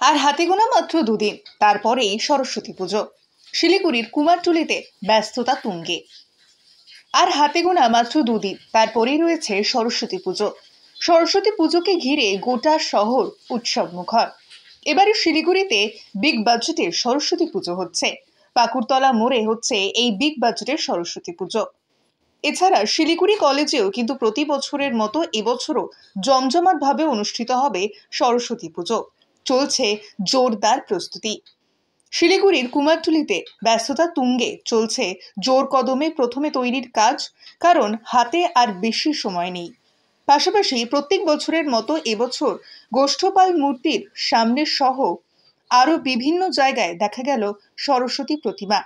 আর হাতে গোনা মাত্র দুদিন, তারপরেই সরস্বতী পুজো। শিলিগুড়ির কুমারটুলিতে ব্যস্ততা তুঙ্গে। আর হাতে গোনা মাত্র দুদিন, তারপরেই রয়েছে সরস্বতী পুজো। সরস্বতী পুজোকে ঘিরে গোটা শহর উৎসব মুখর। এবারে শিলিগুড়িতে বিগ বাজেটের সরস্বতী পুজো হচ্ছে। পাকুড়তলা মোড়ে হচ্ছে এই বিগ বাজেটের সরস্বতী পুজো। এছাড়া শিলিগুড়ি কলেজেও কিন্তু প্রতি বছরের মতো এবছরও জমজমাটভাবে অনুষ্ঠিত হবে সরস্বতী পুজো। চলছে জোরদার প্রস্তুতি। শিলিগুড়ির কুমারটুলিতে ব্যস্ততা তুঙ্গে চলছে জোর কদমে প্রথমে তৈরির কাজ, কারণ হাতে আর বেশি সময় নেই। পাশাপাশি প্রত্যেক বছরের মতো এবছর গোষ্ঠপাল মূর্তির সামনে সহ আরও বিভিন্ন জায়গায় দেখা গেল সরস্বতী প্রতিমা।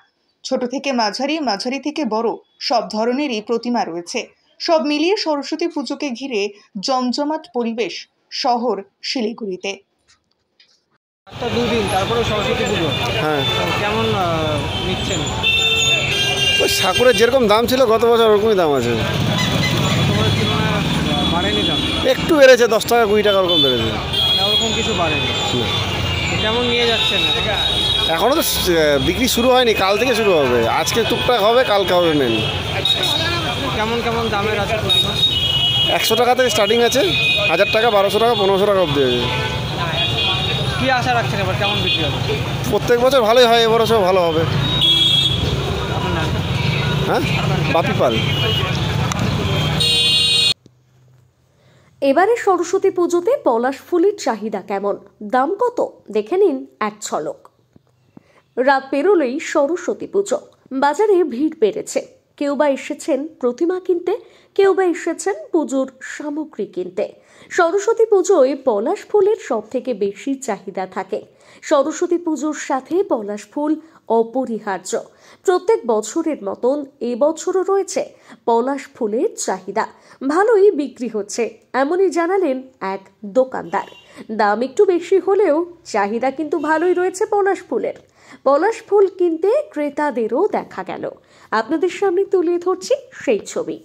ছোট থেকে মাঝারি, মাঝারি থেকে বড় সব ধরনেরই প্রতিমা রয়েছে। সব মিলিয়ে সরস্বতী পুজোকে ঘিরে জমজমাট পরিবেশ শহর শিলিগুড়িতে। দুদিন তারপরে সরস্বতী পুজো। হ্যাঁ, কেমন নিচ্ছেন? ওই ঠাকুরের যেরকম দাম ছিল গত বছর ওরকমই দাম আছে। গতবারের তুলনায় বাড়েনি দাম? একটু বেড়েছে, 10 টাকা 20 টাকা ওরকম বেড়েছে। ওরকম কিছু বাড়েনি। কেমন নিয়ে যাচ্ছেন? এখনও তো বিক্রি শুরু হয়নি, কাল থেকে শুরু হবে। আজকে টুকটাক হবে, কালকে হবে মেন। কেমন কেমন দামের আছে প্রতিমা? 100 টাকা থেকে স্টার্টিং আছে, 1000 টাকা, 1200 টাকা, 1500 টাকা অবধি আছে। কী আশা রাখছেন এবার, কেমন বিক্রি হবে? প্রত্যেক বছর ভালোই হয়, এবছর ভালো হবে। হ্যাঁ, বাপি পাল। এবারে সরস্বতী পুজোতে পলাশ ফুলের চাহিদা কেমন, দাম কত, দেখে নিন এক ঝলক। রাত পেরোলেই সরস্বতী পুজো, বাজারে ভিড় বেড়েছে। কেউ বা এসেছেন প্রতিমা কিনতে, কেউ বা এসেছেন পুজোর সামগ্রী কিনতে। সরস্বতী পুজোয় পলাশ ফুলের সব থেকে বেশি চাহিদা থাকে। সরস্বতী পুজোর সাথে পলাশ ফুল অপরিহার্য। প্রত্যেক বছরের মতন এবছরও রয়েছে পলাশ ফুলের চাহিদা। ভালোই বিক্রি হচ্ছে, এমনই জানালেন এক দোকানদার। দাম একটু বেশি হলেও চাহিদা কিন্তু ভালোই রয়েছে পলাশ ফুলের। পলাশ ফুল কিনতে ক্রেতাদেরও দেখা গেল। আপনাদের সামনে তুলে ধরছি সেই ছবি।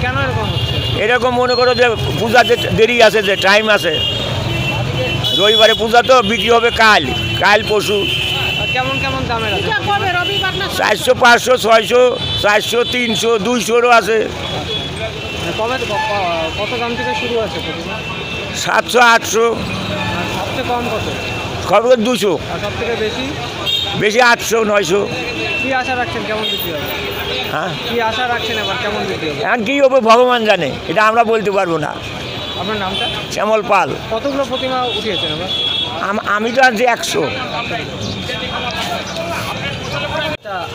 কেন এরকম হচ্ছে? এরকম মনে করো যে পূজাতে দেরি আছে, যে টাইম আছে। রবিবারে পূজা তো, বিক্রি হবে কাল পরশু। কেমন কেমন দামের আছে? 400, 500, 600, 400, 300, 200 আছে। কত দাম থেকে শুরু আছে প্রতিমা? 700, 800। সবচেয়ে কম কত? খবর 200। আর সব থেকে বেশি? বেশি 800, 900। কী আশা রাখছেন, কেমন বিক্রি হবে? হ্যাঁ, কী আশা রাখছেন এবার, কেমন বিক্রি হবে? এখন কী হবে ভগবান জানে, এটা আমরা বলতে পারবো না। আপনার নামটা? শ্যামল পাল। কতগুলো প্রতিমা উঠিয়েছেন এবার? আমি তো আনছি 100।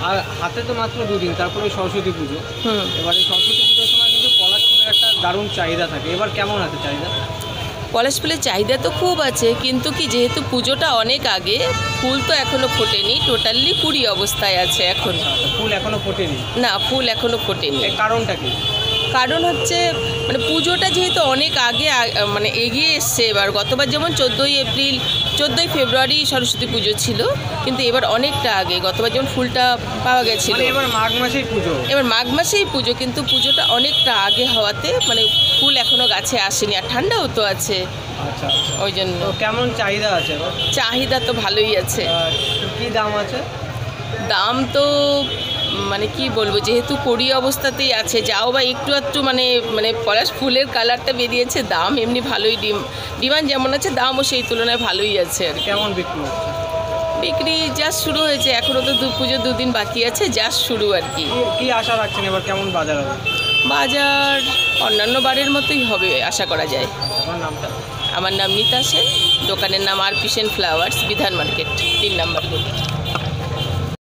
আর হাতে তো মাত্র দুদিন, তারপরে সরস্বতী পুজো। এবার এই সরস্বতী পুজোর সময় কিন্তু পলাশ ফুলের একটা দারুণ চাহিদা থাকে। এবার কেমন আছে চাহিদা? পলাশ ফুলের চাহিদা তো খুব আছে, কিন্তু কি যেহেতু পুজোটা অনেক আগে, ফুল তো এখনো ফোটেনি, টোটালি কুড়ি অবস্থায় আছে এখন। ফুল এখনো ফোটেনি? না, ফুল এখনো ফোটেনি। এর কারণটা কি? কারণ হচ্ছে মানে পুজোটা যেহেতু অনেক আগে মানে এগিয়ে এসছে। এবার গতবার যেমন 14ই এপ্রিল, 14ই ফেব্রুয়ারি সরস্বতী পুজো ছিল, কিন্তু এবার অনেকটা আগে। গতবার যেমন ফুলটা পাওয়া গেছিল, এবার মাঘ মাসেই পুজো। এবার মাঘ মাসেই পুজো, কিন্তু পুজোটা অনেকটা আগে হওয়াতে মানে ফুল এখনো গাছে আসেনি, আর ঠান্ডাও তো আছে। আচ্ছা, ওই জন্য। কেমন চাহিদা আছে? চাহিদা তো ভালোই আছে। কি দাম আছে? দাম তো মানে কি বলবো, যেহেতু কড়ি অবস্থাতেই আছে, যাও বা একটু একটু মানে মানে পলাশ ফুলের কালারটা বেরিয়েছে, দাম এমনি ভালোই, ডিমান্ড যেমন আছে দামও সেই তুলনায় ভালোই আছে। আর কেমন বিক্রি হচ্ছে? বিক্রি জাস্ট শুরু হয়েছে, এখনও তো পুজো 2 দিন বাকি আছে, জাস্ট শুরু আর কি। কি আশা রাখছেন এবার, কেমন বাজার হবে? বাজার অন্যান্য বারের মতোই হবে আশা করা যায়। আমার নামটা? আমার নাম নিতা সেন, দোকানের নাম আরপিসেন ফ্লাওয়ার্স, বিধান মার্কেট, 3 নম্বর।